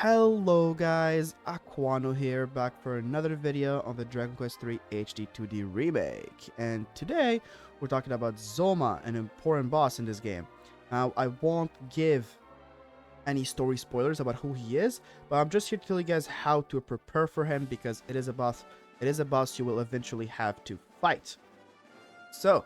Hello guys, Aquano here, back for another video on the Dragon Quest III HD-2D remake. And today, we're talking about Zoma, an important boss in this game. Now, I won't give any story spoilers about who he is, but I'm just here to tell you guys how to prepare for him because it is a boss you will eventually have to fight. So,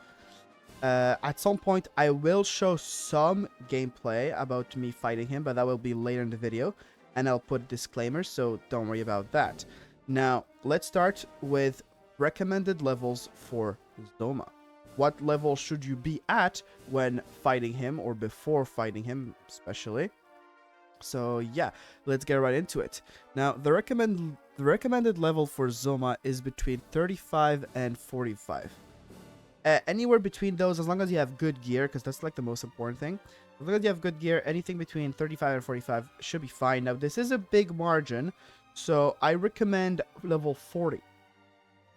at some point, I will show some gameplay about me fighting him, but that will be later in the video. And I'll put disclaimers, so don't worry about that. Now, let's start with recommended levels for Zoma. What level should you be at when fighting him, or before fighting him, especially? So yeah, let's get right into it. Now, the recommended level for Zoma is between 35 and 45. Anywhere between those, as long as you have good gear, because that's like the most important thing. As long as you have good gear, anything between 35 and 45 should be fine. Now, this is a big margin, so I recommend level 40.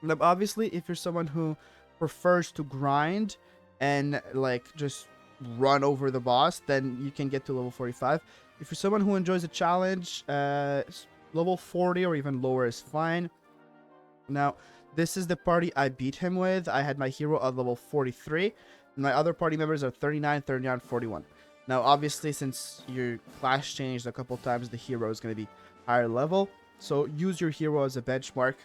Now, obviously, if you're someone who prefers to grind and like just run over the boss, then you can get to level 45. If you're someone who enjoys a challenge, level 40 or even lower is fine. Now, this is the party I beat him with. I had my hero at level 43. And my other party members are 39, 39, 41. Now, obviously, since your class changed a couple times, the hero is going to be higher level. So, use your hero as a benchmark.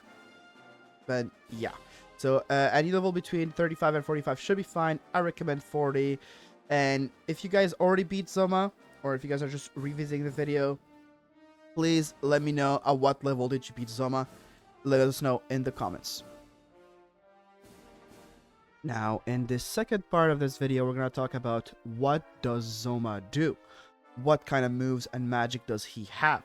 But, yeah. So, any level between 35 and 45 should be fine. I recommend 40. And if you guys already beat Zoma, or if you guys are just revisiting the video, please let me know at what level did you beat Zoma. Let us know in the comments. Now, in this second part of this video, we're going to talk about what does Zoma do? What kind of moves and magic does he have?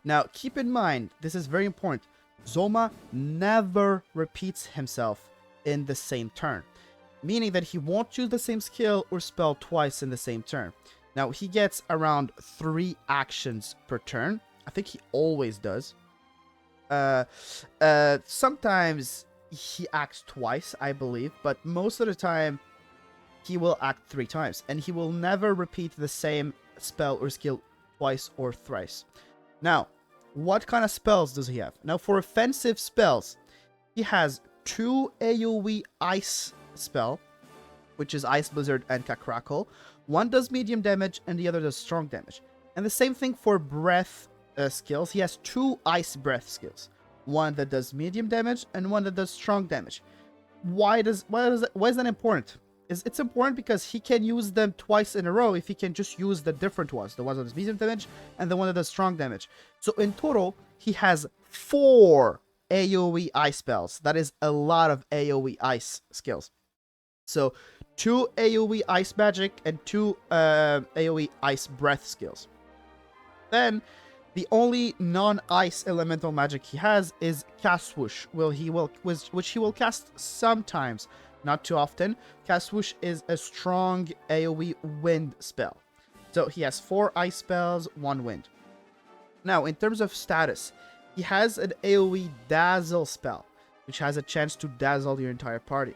Now, keep in mind, this is very important. Zoma never repeats himself in the same turn, meaning that he won't use the same skill or spell twice in the same turn. Now, he gets around 3 actions per turn. I think he always does. Sometimes he acts twice, I believe, but most of the time he will act 3 times, and he will never repeat the same spell or skill twice or thrice. Now, what kind of spells does he have? Now, for offensive spells, he has 2 AoE ice spell, which is Ice Blizzard and Crackle. One does medium damage and the other does strong damage. And the same thing for breath skills. He has 2 ice breath skills. One that does medium damage and one that does strong damage. Why is that important? It's important because he can use them twice in a row if he can just use the different ones. The one that does medium damage and the one that does strong damage. So in total, he has 4 AoE ice spells. That is a lot of AoE ice skills. So 2 AoE ice magic and 2 AoE ice breath skills. Then the only non-ice elemental magic he has is Cast Swoosh, which he will cast sometimes, not too often. Cast Swoosh is a strong AoE wind spell. So he has 4 ice spells, 1 wind. Now, in terms of status, he has an AoE Dazzle spell, which has a chance to dazzle your entire party.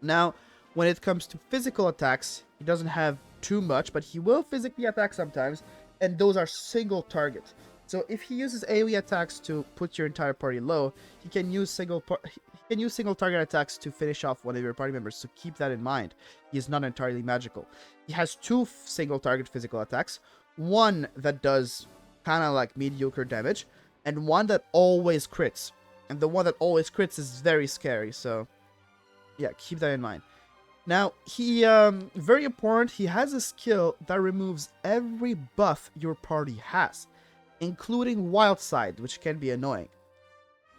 Now, when it comes to physical attacks, he doesn't have too much, but he will physically attack sometimes, and those are single target. So if he uses AoE attacks to put your entire party low, he can use single target attacks to finish off one of your party members. So keep that in mind. He is not entirely magical. He has 2 single target physical attacks, one that does kind of like mediocre damage, and one that always crits. And the one that always crits is very scary. So yeah, keep that in mind. Now, he, very important, he has a skill that removes every buff your party has, including Wild Side, which can be annoying.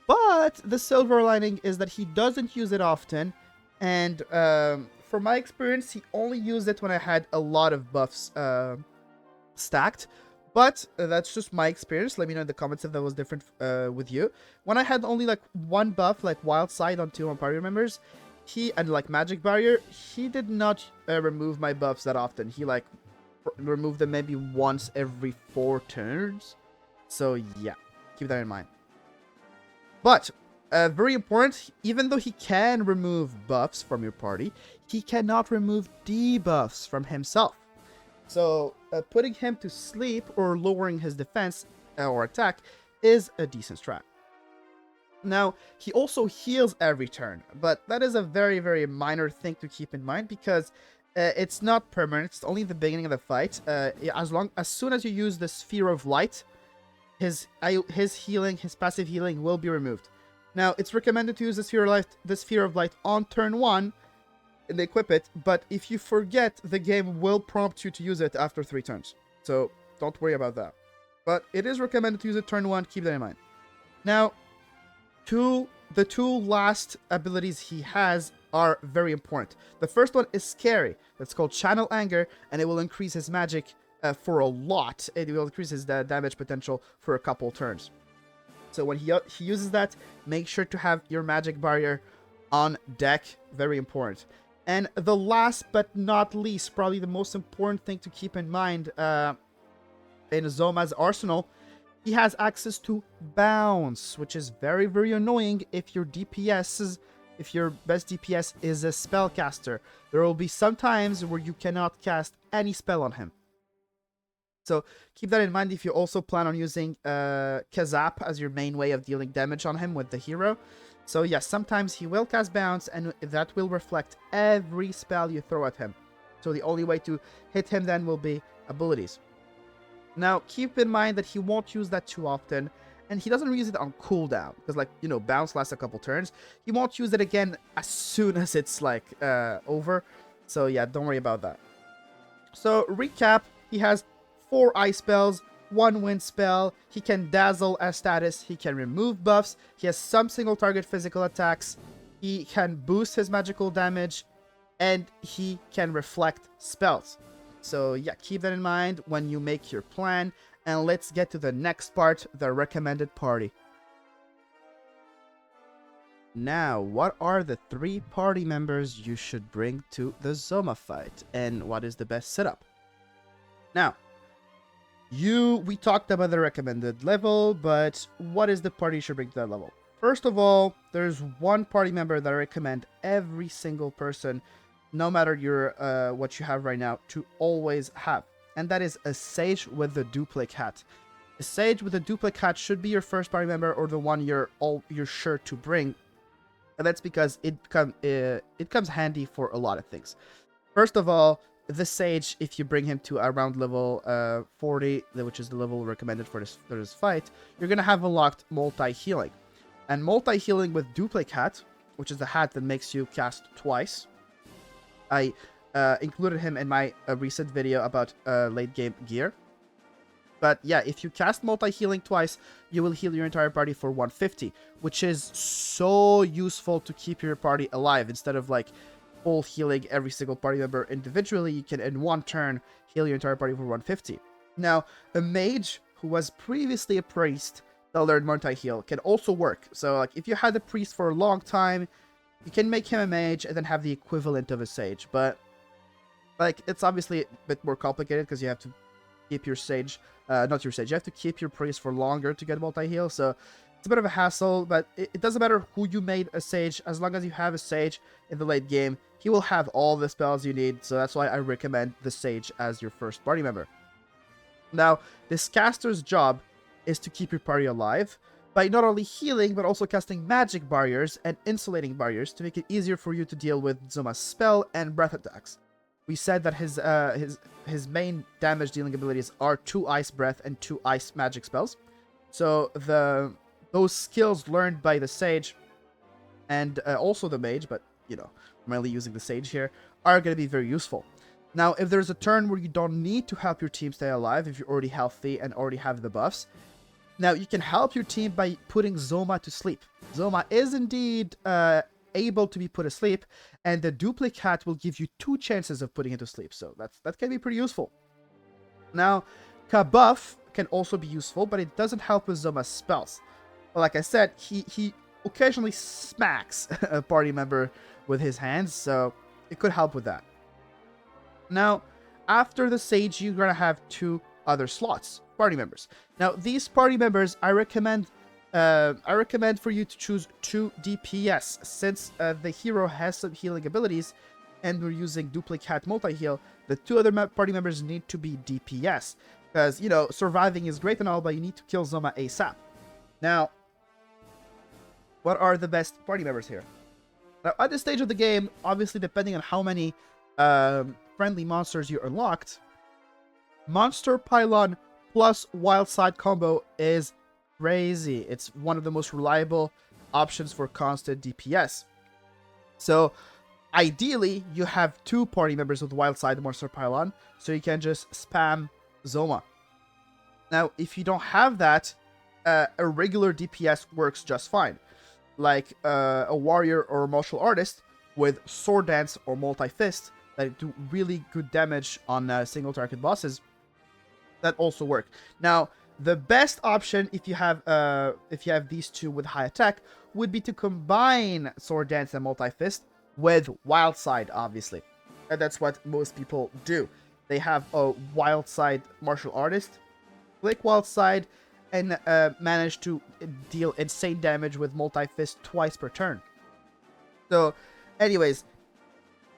But the silver lining is that he doesn't use it often, and from my experience, he only used it when I had a lot of buffs stacked. But that's just my experience. Let me know in the comments if that was different with you. When I had only like 1 buff, like Wild Side on 2 of my party members, and like Magic Barrier, he did not remove my buffs that often. He like removed them maybe once every 4 turns. So yeah, keep that in mind. But very important, even though he can remove buffs from your party, he cannot remove debuffs from himself. So putting him to sleep or lowering his defense or attack is a decent strat. Now, he also heals every turn, but that is a very, very minor thing to keep in mind because it's not permanent. It's only the beginning of the fight. As soon as you use the Sphere of Light, his healing, his passive healing will be removed. Now, it's recommended to use the Sphere of Light on turn 1 and equip it, but if you forget, the game will prompt you to use it after 3 turns. So, don't worry about that. But it is recommended to use it turn 1, keep that in mind. Now, the two last abilities he has are very important. The first one is scary. That's called Channel Anger, and it will increase his magic for a lot. It will increase his damage potential for a couple turns. So when he uses that, make sure to have your magic barrier on deck. Very important. And the last but not least, probably the most important thing to keep in mind in Zoma's arsenal, he has access to bounce, which is very, very annoying if your best DPS is a spellcaster. There will be some times where you cannot cast any spell on him. So keep that in mind if you also plan on using Kazap as your main way of dealing damage on him with the hero. So yes, sometimes he will cast bounce, and that will reflect every spell you throw at him. So the only way to hit him then will be abilities. Now, keep in mind that he won't use that too often, and he doesn't use it on cooldown, because, like, you know, bounce lasts a couple turns. He won't use it again as soon as it's, like, over. So, yeah, don't worry about that. So, recap, he has 4 ice spells, 1 wind spell, he can dazzle as status, he can remove buffs, he has some single target physical attacks, he can boost his magical damage, and he can reflect spells. So yeah, keep that in mind when you make your plan, and let's get to the next part, the recommended party. Now, what are the 3 party members you should bring to the Zoma fight, and what is the best setup? Now, we talked about the recommended level, but what is the party you should bring to that level? First of all, there's one party member that I recommend every single person, no matter your what you have right now, to always have, and that is a sage with the Duplic hat. A sage with a Duplic hat should be your first party member, or the one you're sure to bring, and that's because it comes handy for a lot of things. First of all, the sage, if you bring him to around level 40, which is the level recommended for this fight, you're gonna have unlocked multi-healing, and multi-healing with Duplic hat, which is the hat that makes you cast twice. I included him in my recent video about late game gear. But yeah, if you cast multi-healing twice, you will heal your entire party for 150, which is so useful to keep your party alive. Instead of like full healing every single party member individually, you can in one turn heal your entire party for 150. Now, a mage who was previously a priest that learned multi-heal can also work. So like if you had a priest for a long time, you can make him a mage and then have the equivalent of a sage, but like it's obviously a bit more complicated because you have to keep your sage, not your sage, you have to keep your priest for longer to get multi-heal, so it's a bit of a hassle, but it doesn't matter who you made a sage, as long as you have a sage in the late game, he will have all the spells you need, so that's why I recommend the sage as your first party member. Now, this caster's job is to keep your party alive, by not only healing, but also casting magic barriers and insulating barriers to make it easier for you to deal with Zoma's spell and breath attacks. We said that his main damage dealing abilities are 2 ice breath and 2 ice magic spells. So those skills learned by the sage and also the mage, but you know, I'm mainly using the sage here, are going to be very useful. Now, if there's a turn where you don't need to help your team stay alive, if you're already healthy and already have the buffs, now, you can help your team by putting Zoma to sleep. Zoma is indeed able to be put asleep, and the Duplic hat will give you 2 chances of putting it to sleep, so that can be pretty useful. Now, Kabuff can also be useful, but it doesn't help with Zoma's spells. But like I said, he occasionally smacks a party member with his hands, so it could help with that. Now, after the Sage, you're gonna have 2 other slots. Party members. Now, these party members, I recommend for you to choose 2 DPS, since the hero has some healing abilities. and we're using Duplic multi-heal, the two other party members need to be DPS. Because, you know, surviving is great and all, but you need to kill Zoma ASAP. Now, what are the best party members here? Now, at this stage of the game, obviously, depending on how many friendly monsters you unlocked, Monster Pylon plus Wild Side combo is crazy. It's one of the most reliable options for constant DPS. So, ideally, you have two party members with Wild Side Monster Pylon, so you can just spam Zoma. Now, if you don't have that, a regular DPS works just fine. Like a warrior or a martial artist with sword dance or multi-fist that do really good damage on single target bosses. That also work. Now, the best option if you have these two with high attack would be to combine sword dance and multi-fist with wild side, obviously. And that's what most people do. They have a wild side martial artist, click wild side, and manage to deal insane damage with multi-fist twice per turn. So, anyways,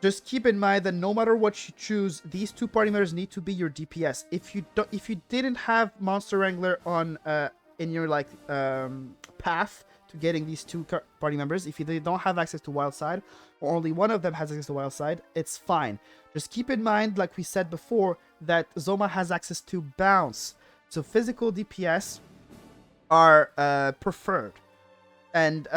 just keep in mind that no matter what you choose, these two party members need to be your DPS. If you didn't have Monster Wrangler on in your path to getting these two party members, if you don't have access to Wild Side, or only one of them has access to Wild Side, it's fine. Just keep in mind, like we said before, that Zoma has access to Bounce. So physical DPS are preferred. And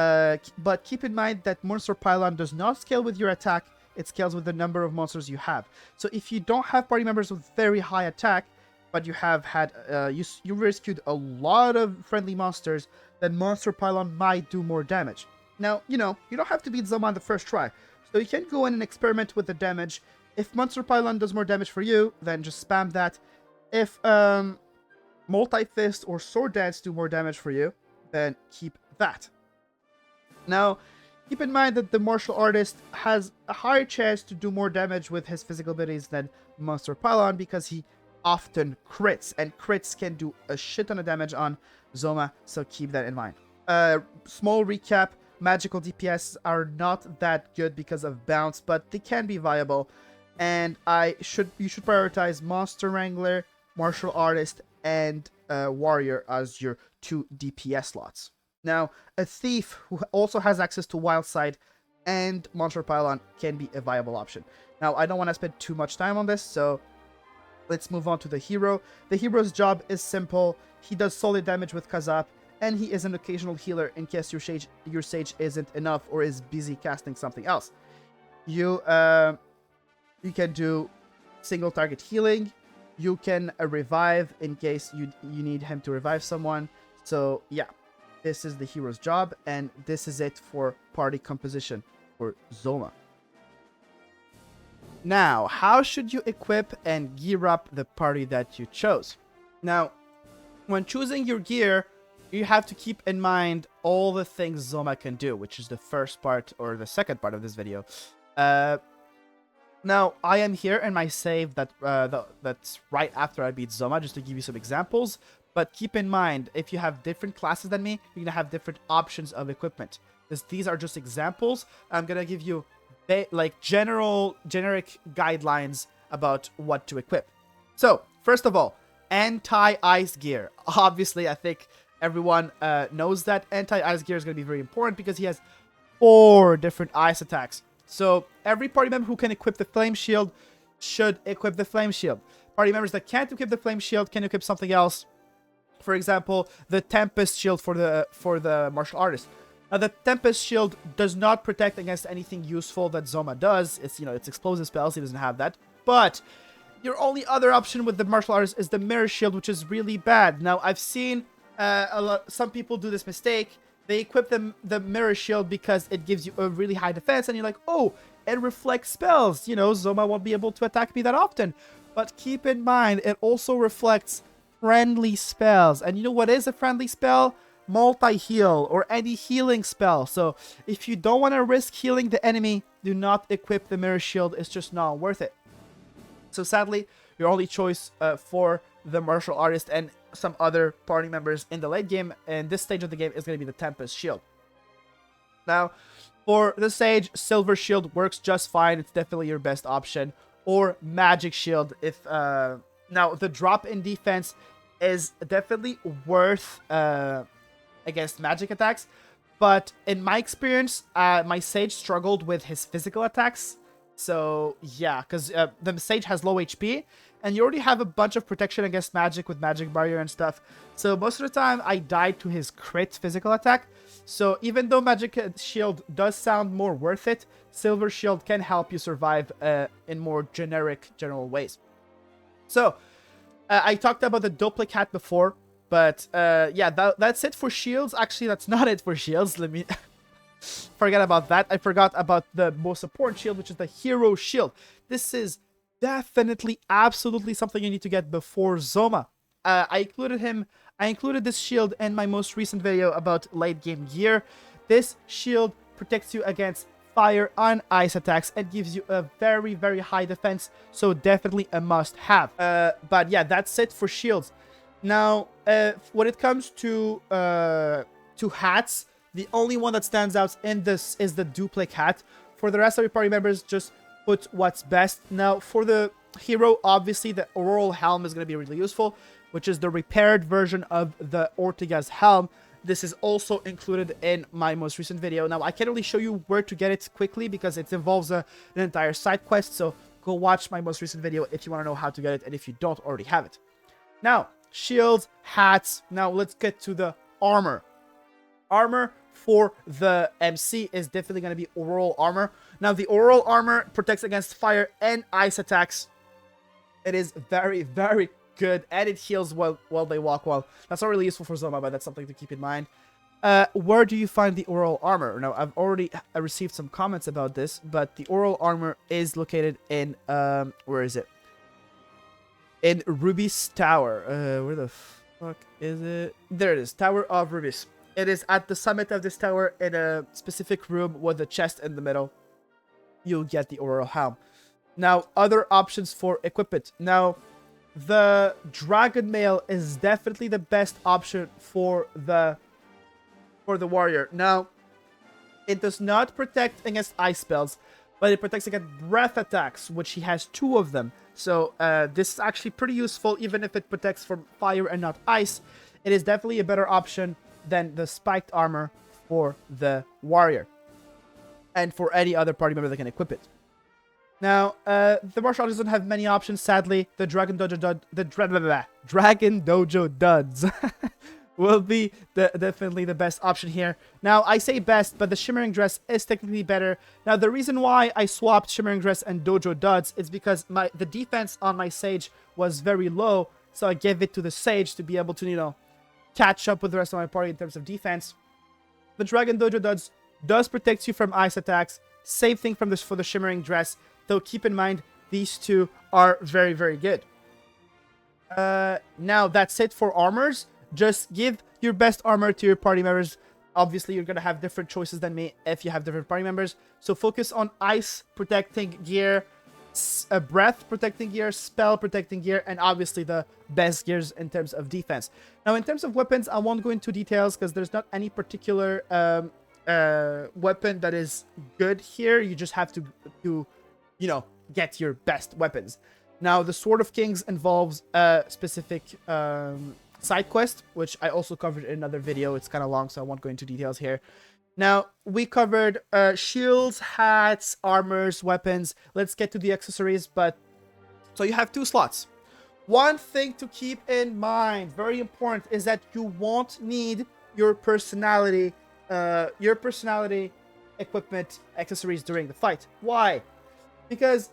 but keep in mind that Monster Pylon does not scale with your attack, it scales with the number of monsters you have. So if you don't have party members with very high attack, but you have had you rescued a lot of friendly monsters, then Monster Pylon might do more damage. Now, you know, you don't have to beat Zoma on the first try. So you can go in and experiment with the damage. If Monster Pylon does more damage for you, then just spam that. If Multi-Fist or Sword Dance do more damage for you, then keep that. Now, keep in mind that the martial artist has a higher chance to do more damage with his physical abilities than Monster Pylon because he often crits, and crits can do a shit ton of damage on Zoma, so keep that in mind. Small recap, magical DPS are not that good because of bounce, but they can be viable, and you should prioritize Monster Wrangler, Martial Artist, and Warrior as your 2 DPS slots. Now, a Thief who also has access to Wild Side and Monster Pylon can be a viable option. Now, I don't want to spend too much time on this, so let's move on to the hero. The hero's job is simple. He does solid damage with Kazap, and he is an occasional healer in case your sage isn't enough or is busy casting something else. You can do single target healing. You can revive in case you need him to revive someone. So yeah, this is the hero's job, and this is it for party composition for Zoma. Now, how should you equip and gear up the party that you chose? Now, when choosing your gear, you have to keep in mind all the things Zoma can do, which is the first part or the second part of this video. Now, I am here in my save that's right after I beat Zoma, just to give you some examples. But keep in mind, if you have different classes than me, you're going to have different options of equipment. These are just examples. I'm going to give you generic guidelines about what to equip. So, first of all, anti-ice gear. Obviously, I think everyone knows that anti-ice gear is going to be very important because he has 4 different ice attacks. So, every party member who can equip the Flame Shield should equip the Flame Shield. Party members that can't equip the Flame Shield can equip something else. For example, the Tempest Shield for the Martial Artist. Now, the Tempest Shield does not protect against anything useful that Zoma does. It's, it's explosive spells. He doesn't have that. But your only other option with the Martial Artist is the Mirror Shield, which is really bad. Now, I've seen some people do this mistake. They equip the Mirror Shield because it gives you a really high defense, and you're like, oh, it reflects spells. Zoma won't be able to attack me that often. But keep in mind, it also reflects friendly spells. And you know what is a friendly spell? Multi-heal or any healing spell. So if you don't want to risk healing the enemy, do not equip the Mirror Shield. It's just not worth it. So sadly, your only choice for the Martial Artist and some other party members in the late game and this stage of the game is going to be the Tempest Shield. Now, For the Sage, Silver Shield works just fine. It's definitely your best option. Or Magic Shield if... now, the drop in defense is definitely worth against magic attacks. But in my experience, my Sage struggled with his physical attacks. So, yeah, because the Sage has low HP. And you already have a bunch of protection against magic with Magic Barrier and stuff. So most of the time, I died to his crit physical attack. So even though Magic Shield does sound more worth it, Silver Shield can help you survive in more general ways. So, I talked about the Duplic hat before. But, yeah, that's it for shields. Actually, that's not it for shields. Let me... forget about that. I forgot about the most important shield, which is the Hero Shield. This is definitely, absolutely something you need to get before Zoma. I included this shield in my most recent video about late game gear. This shield protects you against fire and ice attacks and gives you a very, very high defense. So definitely a must-have. But yeah, that's it for shields. Now, when it comes to hats, the only one that stands out in this is the Duplic hat. For the rest of your party members, just put what's best. Now, for the hero, obviously, the Auroral helm is going to be really useful, which is the repaired version of the Ortega's helm. This is also included in my most recent video. Now, I can't really show you where to get it quickly because it involves an entire side quest, so go watch my most recent video if you want to know how to get it and if you don't already have it. Now, shields, hats. Now, let's get to the armor. Armor for the MC is definitely going to be Auroral armor. Now, the Auroral armor protects against fire and ice attacks. It is very, very good, and it heals while they walk well. That's not really useful for Zoma, but that's something to keep in mind. Where do you find the Auroral armor? Now, I've already received some comments about this, but the Auroral armor is located in, where is it? In Ruby's Tower. Where the fuck is it? There it is, Tower of Rubies. It is at the summit of this tower in a specific room with a chest in the middle. You'll get the Auroral helm. Now, other options for equipment. Now, the Dragon Mail is definitely the best option for the warrior. Now, it does not protect against ice spells, but it protects against breath attacks, which he has 2 of them. So, this is actually pretty useful, even if it protects from fire and not ice. It is definitely a better option than the spiked armor for the warrior. And for any other party member that can equip it. Now, the martial arts doesn't have many options, sadly. The Dragon Dojo Duds will be definitely the best option here. Now, I say best, but the Shimmering Dress is technically better. Now, the reason why I swapped Shimmering Dress and Dojo Duds is because the defense on my Sage was very low, so I gave it to the Sage to be able to, you know, catch up with the rest of my party in terms of defense. The Dragon Dojo Duds does protect you from ice attacks. Same thing for the Shimmering Dress, though keep in mind these 2 are very, very good. Now, that's it for armors. Just give your best armor to your party members. Obviously, you're going to have different choices than me if you have different party members. So focus on ice protecting gear, breath protecting gear, spell protecting gear, and obviously the best gears in terms of defense. Now, in terms of weapons, I won't go into details because there's not any particular weapon that is good here. You just have to you know, get your best weapons. Now, the Sword of Kings involves a specific side quest, which I also covered in another video. It's kind of long, so I won't go into details here. Now, we covered shields, hats, armors, weapons. Let's get to the accessories. So you have 2 slots. One thing to keep in mind, very important, is that you won't need your personality equipment accessories during the fight. Why? Because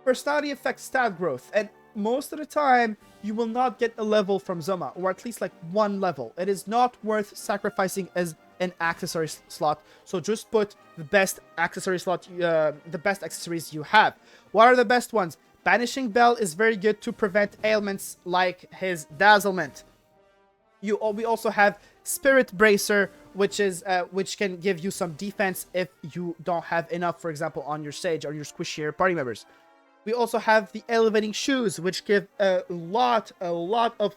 personality affects stat growth, and most of the time you will not get a level from Zoma, or at least like 1 level. It is not worth sacrificing as an accessory slot, so just put the best accessory slot, the best accessories you have. What are the best ones? Banishing Bell is very good to prevent ailments like his Dazzlement. We also have Spirit Bracer, which can give you some defense if you don't have enough, for example, on your Sage or your squishier party members. We also have the Elevating Shoes, which give a lot of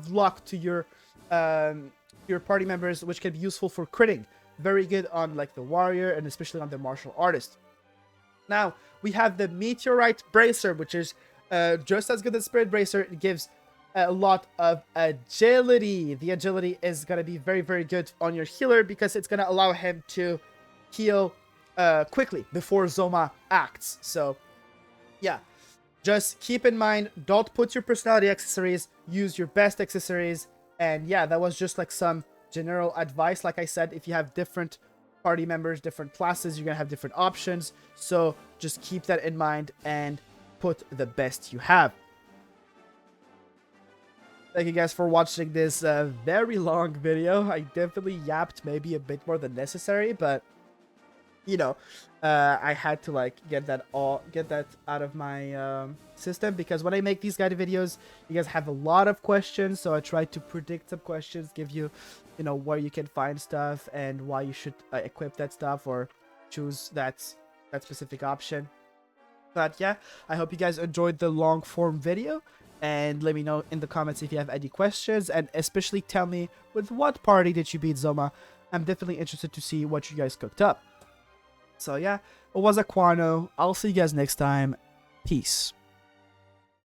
luck to your party members, which can be useful for critting. very good on like the warrior and especially on the martial artist. Now we have the meteorite bracer, which is just as good as spirit bracer. It gives a lot of agility. The agility is going to be very, very good on your healer because it's going to allow him to heal quickly before Zoma acts. So yeah, just keep in mind, don't put your personality accessories, use your best accessories. And yeah, that was just like some general advice. Like I said, if you have different party members, different classes, you're gonna have different options. So just keep that in mind and put the best you have. Thank you guys for watching this very long video. I definitely yapped maybe a bit more than necessary, but you know, I had to like get that out of my system, because when I make these guided videos, you guys have a lot of questions, so I try to predict some questions, give you, you know, where you can find stuff and why you should equip that stuff or choose that specific option. But yeah, I hope you guys enjoyed the long form video, and let me know in the comments if you have any questions, and especially tell me with what party did you beat Zoma. I'm definitely interested to see what you guys cooked up. So yeah, it was Aquano. I'll see you guys next time. Peace.